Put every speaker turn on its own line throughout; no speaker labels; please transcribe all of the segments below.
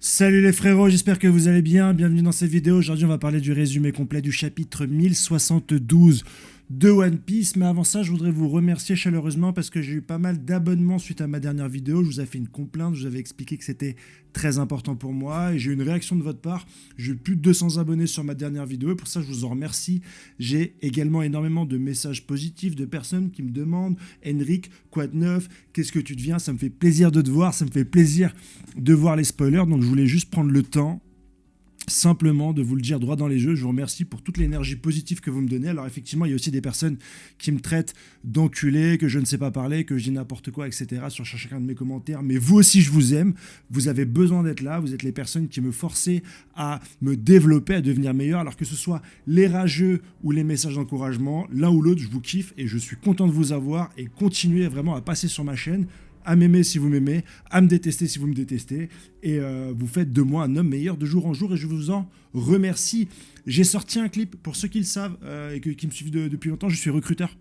Salut les frérots, j'espère que vous allez bien. Bienvenue dans cette vidéo. Aujourd'hui, on va parler du résumé complet du chapitre 1072 de One Piece. Mais avant ça, je voudrais vous remercier chaleureusement parce que j'ai eu pas mal d'abonnements suite à ma dernière vidéo. Je vous ai fait une complainte, je vous avais expliqué que c'était très important pour moi et j'ai eu une réaction de votre part. J'ai eu plus de 200 abonnés sur ma dernière vidéo et pour ça, je vous en remercie. J'ai également énormément de messages positifs de personnes qui me demandent Henrik, quoi de neuf? Qu'est-ce que tu deviens? Ça me fait plaisir de te voir, ça me fait plaisir de voir les spoilers. Donc, je voulais juste prendre le temps simplement de vous le dire droit dans les yeux. Je vous remercie pour toute l'énergie positive que vous me donnez. Alors effectivement, il y a aussi des personnes qui me traitent d'enculé, que je ne sais pas parler, que je dis n'importe quoi, etc. sur chacun de mes commentaires. Mais vous aussi, je vous aime. Vous avez besoin d'être là. Vous êtes les personnes qui me forcez à me développer, à devenir meilleur. Alors que ce soit les rageux ou les messages d'encouragement, l'un ou l'autre, je vous kiffe et je suis content de vous avoir et continuez vraiment à passer sur ma chaîne, à m'aimer si vous m'aimez, à me détester si vous me détestez, et vous faites de moi un homme meilleur de jour en jour, et je vous en remercie. J'ai sorti un clip, pour ceux qui le savent, et qui me suivent depuis longtemps, je suis recruteur,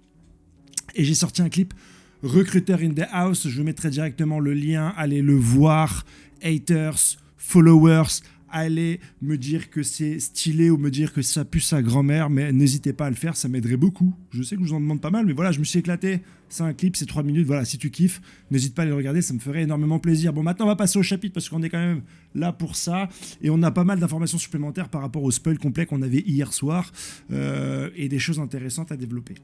et j'ai sorti un clip, Recruiter in the House, je vous mettrai directement le lien, allez le voir, haters, followers, allez me dire que c'est stylé ou me dire que ça pue sa grand-mère, mais n'hésitez pas à le faire, ça m'aiderait beaucoup. Je sais que je vous en demande pas mal, mais voilà, je me suis éclaté. C'est un clip, c'est 3 minutes, voilà, si tu kiffes, n'hésite pas à les regarder, ça me ferait énormément plaisir. Bon, maintenant on va passer au chapitre parce qu'on est quand même là pour ça, et on a pas mal d'informations supplémentaires par rapport au spoil complet qu'on avait hier soir, et des choses intéressantes à développer.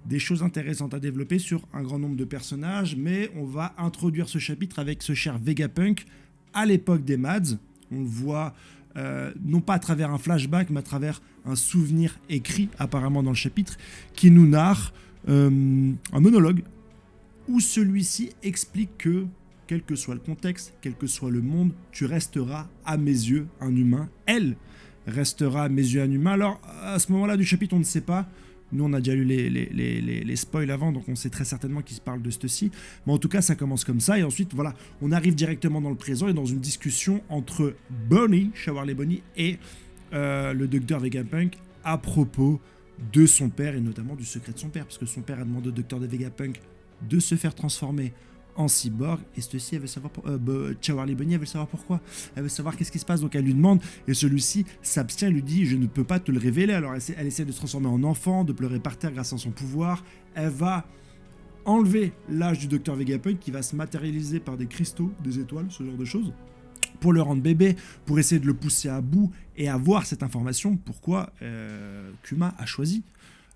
Des choses intéressantes à développer sur un grand nombre de personnages, mais on va introduire ce chapitre avec ce cher Vegapunk à l'époque des Mads. On le voit non pas à travers un flashback, mais à travers un souvenir écrit apparemment dans le chapitre, qui nous narre un monologue où celui-ci explique que, quel que soit le contexte, quel que soit le monde, tu resteras à mes yeux un humain. Elle restera à mes yeux un humain. Alors, à ce moment-là du chapitre, on ne sait pas. Nous, on a déjà lu les spoils avant, donc on sait très certainement qu'il se parle de ceci. Mais en tout cas, ça commence comme ça. Et ensuite, voilà, on arrive directement dans le présent et dans une discussion entre Bonnie, Shawarly Bonnie, et le docteur Vegapunk à propos de son père et notamment du secret de son père. Parce que son père a demandé au docteur de Vegapunk de se faire transformer en cyborg, et ceci, elle veut savoir Shawarly Bonnie, elle veut savoir pourquoi, elle veut savoir qu'est-ce qui se passe, donc elle lui demande, et celui-ci s'abstient, lui dit je ne peux pas te le révéler. Alors elle essaie de se transformer en enfant, de pleurer par terre grâce à son pouvoir. Elle va enlever l'âge du docteur Vegapunk qui va se matérialiser par des cristaux, des étoiles, ce genre de choses, pour le rendre bébé, pour essayer de le pousser à bout et avoir cette information pourquoi Kuma a choisi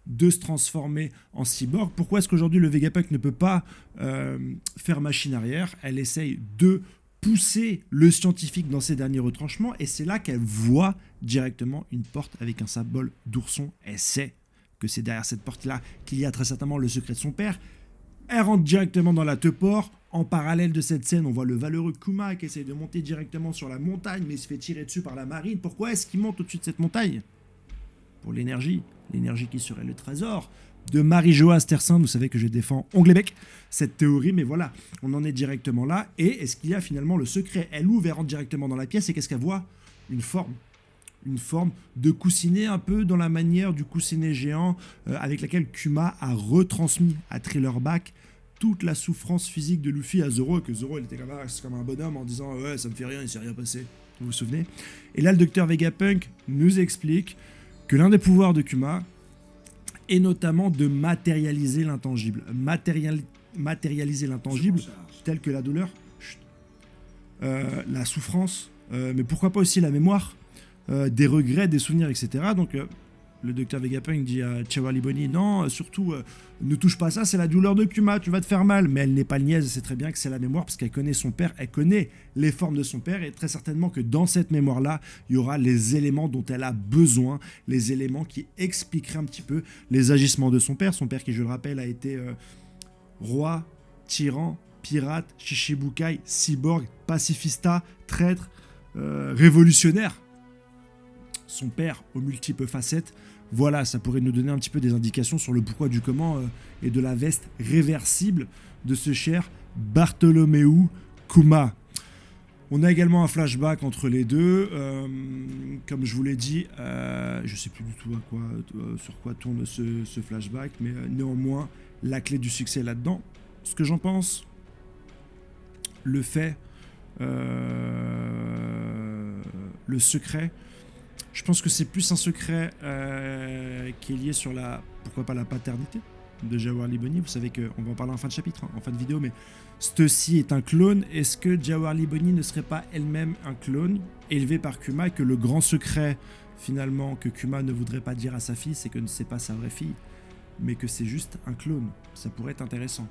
de se transformer en cyborg. Pourquoi est-ce qu'aujourd'hui le Vegapunk ne peut pas faire machine arrière? Elle essaye de pousser le scientifique dans ses derniers retranchements et c'est là qu'elle voit directement une porte avec un symbole d'ourson. Elle sait que c'est derrière cette porte-là qu'il y a très certainement le secret de son père. Elle rentre directement dans la teupor. En parallèle de cette scène, on voit le valeureux Kuma qui essaye de monter directement sur la montagne mais il se fait tirer dessus par la marine. Pourquoi est-ce qu'il monte au-dessus de cette montagne? Pour l'énergie qui serait le trésor de Marie-Jo Asterson. Vous savez que je défends ongle et bec cette théorie, mais voilà, on en est directement là. Et est-ce qu'il y a finalement le secret? Elle ouvre et rentre directement dans la pièce, et qu'est-ce qu'elle voit? Une forme de coussinet, un peu dans la manière du coussinet géant avec laquelle Kuma a retransmis à Thriller-Back toute la souffrance physique de Luffy à Zoro, que Zoro il était comme un bonhomme en disant ouais ça me fait rien, il s'est rien passé, vous vous souvenez? Et là le docteur Vegapunk nous explique que l'un des pouvoirs de Kuma est notamment de matérialiser l'intangible. Matérialiser l'intangible, tel que la douleur, la souffrance, mais pourquoi pas aussi la mémoire, des regrets, des souvenirs, etc. Donc le docteur Vegapunk dit à Shawarly Bonnie, non, surtout, ne touche pas à ça, c'est la douleur de Kuma, tu vas te faire mal. Mais elle n'est pas niaise, elle sait très bien que c'est la mémoire, parce qu'elle connaît son père, elle connaît les formes de son père, et très certainement que dans cette mémoire-là, il y aura les éléments dont elle a besoin, les éléments qui expliqueraient un petit peu les agissements de son père qui, je le rappelle, a été roi, tyran, pirate, Shichibukai, cyborg, pacifista, traître, révolutionnaire. Son père aux multiples facettes. Voilà, ça pourrait nous donner un petit peu des indications sur le pourquoi du comment et de la veste réversible de ce cher Bartholomew Kuma. On a également un flashback entre les deux. Comme je vous l'ai dit, je ne sais plus du tout sur quoi tourne ce flashback, mais néanmoins, la clé du succès là-dedans. Ce que j'en pense, le fait le secret, je pense que c'est plus un secret qui est lié sur pourquoi pas la paternité de Jawahar Boni. Vous savez qu'on va en parler en fin de chapitre, en fin de vidéo, mais Stussy est un clone. Est-ce que Jawahar Boni ne serait pas elle-même un clone élevé par Kuma, et que le grand secret finalement que Kuma ne voudrait pas dire à sa fille, c'est que c'est pas sa vraie fille, mais que c'est juste un clone? Ça pourrait être intéressant.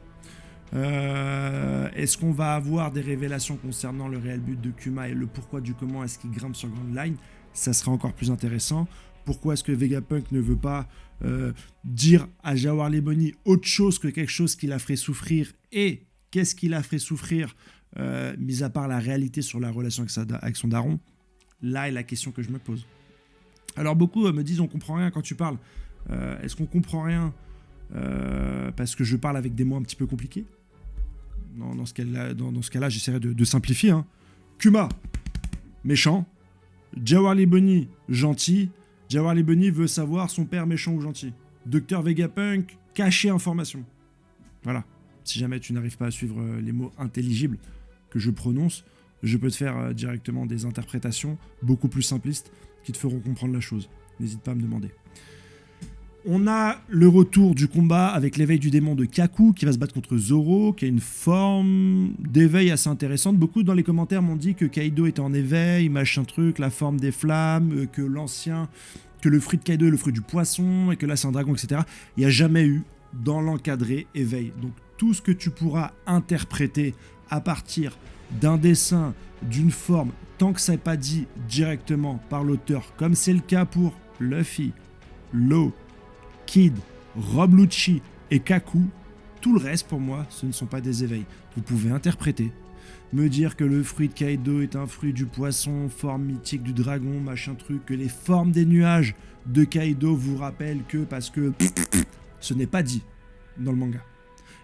Est-ce qu'on va avoir des révélations concernant le réel but de Kuma et le pourquoi du comment est-ce qu'il grimpe sur Grand Line? Ça serait encore plus intéressant. Pourquoi est-ce que Vegapunk ne veut pas dire à Jawahar Boni autre chose que quelque chose qui la ferait souffrir? Et qu'est-ce qui la ferait souffrir, mis à part la réalité sur la relation avec son daron? Là est la question que je me pose. Alors beaucoup me disent on comprend rien quand tu parles. Est-ce qu'on comprend rien parce que je parle avec des mots un petit peu compliqués? Dans ce cas-là, j'essaierai de simplifier. Kuma, méchant. Jawahar Boni, gentil. Jawahar Boni veut savoir son père méchant ou gentil. Docteur Vegapunk, cacher information. Voilà. Si jamais tu n'arrives pas à suivre les mots intelligibles que je prononce, je peux te faire directement des interprétations beaucoup plus simplistes qui te feront comprendre la chose. N'hésite pas à me demander. On a le retour du combat avec l'éveil du démon de Kaku qui va se battre contre Zoro, qui a une forme d'éveil assez intéressante. Beaucoup dans les commentaires m'ont dit que Kaido était en éveil, machin truc, la forme des flammes, que le fruit de Kaido est le fruit du poisson, et que là c'est un dragon, etc. Il n'y a jamais eu dans l'encadré éveil. Donc tout ce que tu pourras interpréter à partir d'un dessin, d'une forme, tant que ça n'est pas dit directement par l'auteur, comme c'est le cas pour Luffy, Law, Kid, Rob Lucci et Kaku, tout le reste pour moi ce ne sont pas des éveils. Vous pouvez interpréter, me dire que le fruit de Kaido est un fruit du poisson, forme mythique du dragon, machin truc, que les formes des nuages de Kaido vous rappellent que parce que ce n'est pas dit dans le manga.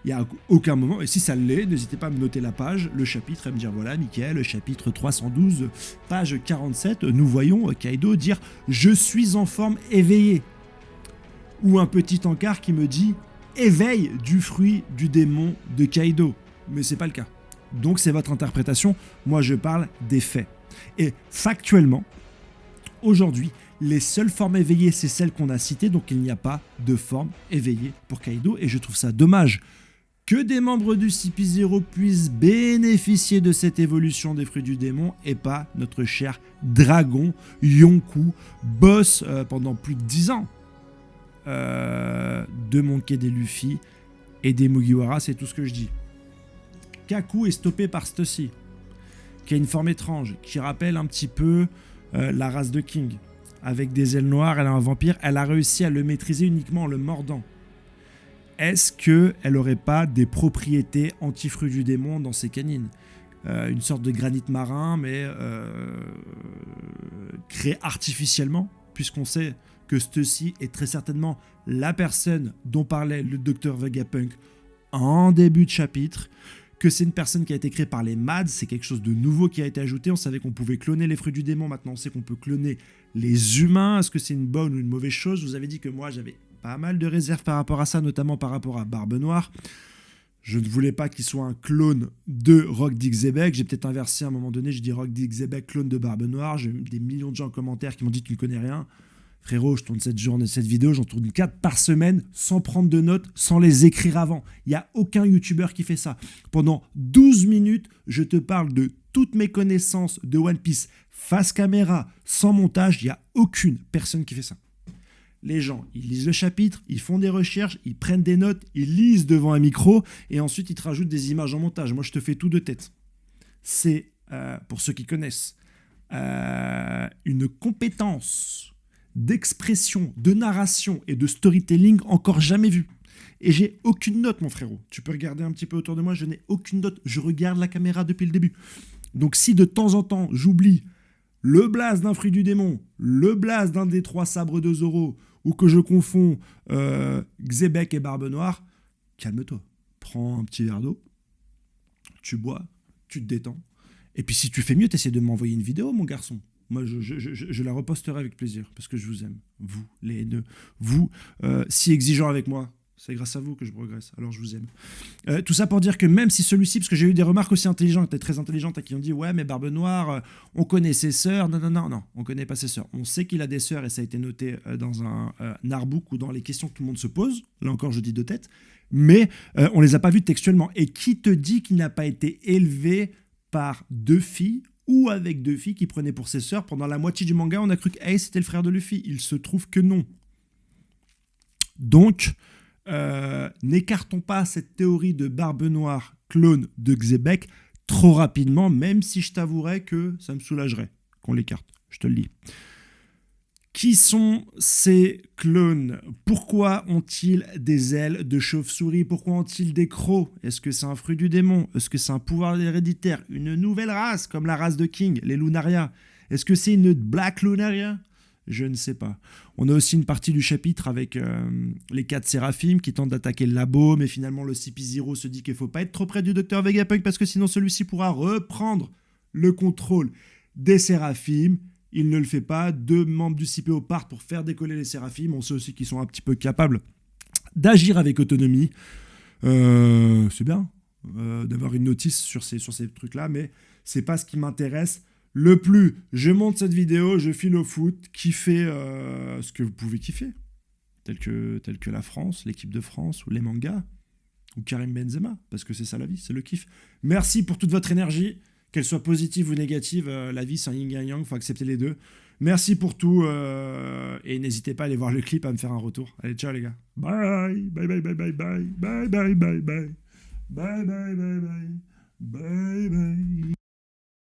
Il n'y a aucun moment, et si ça l'est, n'hésitez pas à me noter la page, le chapitre, et à me dire voilà, Mickaël, chapitre 312, page 47, nous voyons Kaido dire « Je suis en forme éveillée ». Ou un petit encart qui me dit « Éveil du fruit du démon de Kaido ». Mais c'est pas le cas. Donc c'est votre interprétation, moi je parle des faits. Et factuellement, aujourd'hui, les seules formes éveillées, c'est celles qu'on a citées, donc il n'y a pas de forme éveillée pour Kaido, et je trouve ça dommage que des membres du CP0 puissent bénéficier de cette évolution des fruits du démon et pas notre cher dragon Yonkou, boss pendant plus de 10 ans de Monkey D. Luffy et des Mugiwara, c'est tout ce que je dis. Kaku est stoppé par Stussy, qui a une forme étrange, qui rappelle un petit peu la race de King. Avec des ailes noires, elle a un vampire, elle a réussi à le maîtriser uniquement en le mordant. Est-ce qu'elle n'aurait pas des propriétés anti-fruits du démon dans ses canines? Une sorte de granit marin, mais créé artificiellement, puisqu'on sait que Stussy est très certainement la personne dont parlait le docteur Vegapunk en début de chapitre, que c'est une personne qui a été créée par les Mads, c'est quelque chose de nouveau qui a été ajouté. On savait qu'on pouvait cloner les fruits du démon, maintenant on sait qu'on peut cloner les humains. Est-ce que c'est une bonne ou une mauvaise chose? Je vous avais dit que moi j'avais pas mal de réserves par rapport à ça, notamment par rapport à Barbe Noire. Je ne voulais pas qu'il soit un clone de Rock Dixebeck. J'ai peut-être inversé à un moment donné, je dis Rock Dixebeck, clone de Barbe Noire. J'ai eu des millions de gens en commentaire qui m'ont dit tu ne connais rien. Frérot, je tourne cette vidéo, j'en tourne 4 par semaine sans prendre de notes, sans les écrire avant. Il n'y a aucun youtubeur qui fait ça. Pendant 12 minutes, je te parle de toutes mes connaissances de One Piece face caméra, sans montage. Il n'y a aucune personne qui fait ça. Les gens, ils lisent le chapitre, ils font des recherches, ils prennent des notes, ils lisent devant un micro et ensuite ils te rajoutent des images en montage. Moi, je te fais tout de tête. C'est, pour ceux qui connaissent, une compétence d'expression, de narration et de storytelling encore jamais vue. Et j'ai aucune note, mon frérot. Tu peux regarder un petit peu autour de moi, je n'ai aucune note. Je regarde la caméra depuis le début. Donc si de temps en temps, j'oublie le blaze d'un fruit du démon, le blaze d'un des 3 sabres de Zoro, ou que je confonds Xebec et Barbe Noire, calme-toi. Prends un petit verre d'eau, tu bois, tu te détends. Et puis si tu fais mieux, tu essaies de m'envoyer une vidéo, mon garçon. Moi, je la reposterai avec plaisir, parce que je vous aime. Vous, les haineux. Vous, si exigeants avec moi, C'est grâce à vous que je progresse, alors je vous aime. Tout ça pour dire que même si celui-ci, parce que j'ai eu des remarques aussi intelligentes, très intelligentes, qui ont dit « Ouais, mais Barbe Noire, on connaît ses sœurs. » Non, on connaît pas ses sœurs. On sait qu'il a des sœurs et ça a été noté dans un artbook ou dans les questions que tout le monde se pose. Là encore, je dis de tête. Mais on les a pas vues textuellement. Et qui te dit qu'il n'a pas été élevé par deux filles ou avec deux filles qui prenaient pour ses sœurs? Pendant la moitié du manga, on a cru que Ace était le frère de Luffy. Il se trouve que non. Donc... n'écartons pas cette théorie de Barbe Noire clone de Xebec trop rapidement, même si je t'avouerais que ça me soulagerait qu'on l'écarte, je te le dis. Qui sont ces clones? Pourquoi ont-ils des ailes de chauve-souris? Pourquoi ont-ils des crocs? Est-ce que c'est un fruit du démon? Est-ce que c'est un pouvoir héréditaire? Une nouvelle race, comme la race de King, les Lunaria? Est-ce que c'est une Black Lunaria? Je ne sais pas. On a aussi une partie du chapitre avec les 4 séraphimes qui tentent d'attaquer le labo, mais finalement le CP0 se dit qu'il ne faut pas être trop près du docteur Vegapunk parce que sinon celui-ci pourra reprendre le contrôle des séraphimes. Il ne le fait pas. 2 membres du CPO partent pour faire décoller les séraphimes. On sait aussi qu'ils sont un petit peu capables d'agir avec autonomie. C'est bien d'avoir une notice sur ces trucs-là, mais c'est pas ce qui m'intéresse le plus. Je monte cette vidéo, je file au foot, kiffez ce que vous pouvez kiffer, tel que la France, l'équipe de France, ou les mangas, ou Karim Benzema, parce que c'est ça la vie, c'est le kiff. Merci pour toute votre énergie, qu'elle soit positive ou négative, la vie c'est un yin et un yang, il faut accepter les deux. Merci pour tout, et n'hésitez pas à aller voir le clip, à me faire un retour. Allez, ciao les gars. Bye, bye, bye, bye, bye, bye, bye, bye, bye, bye, bye, bye, bye, bye, bye, bye.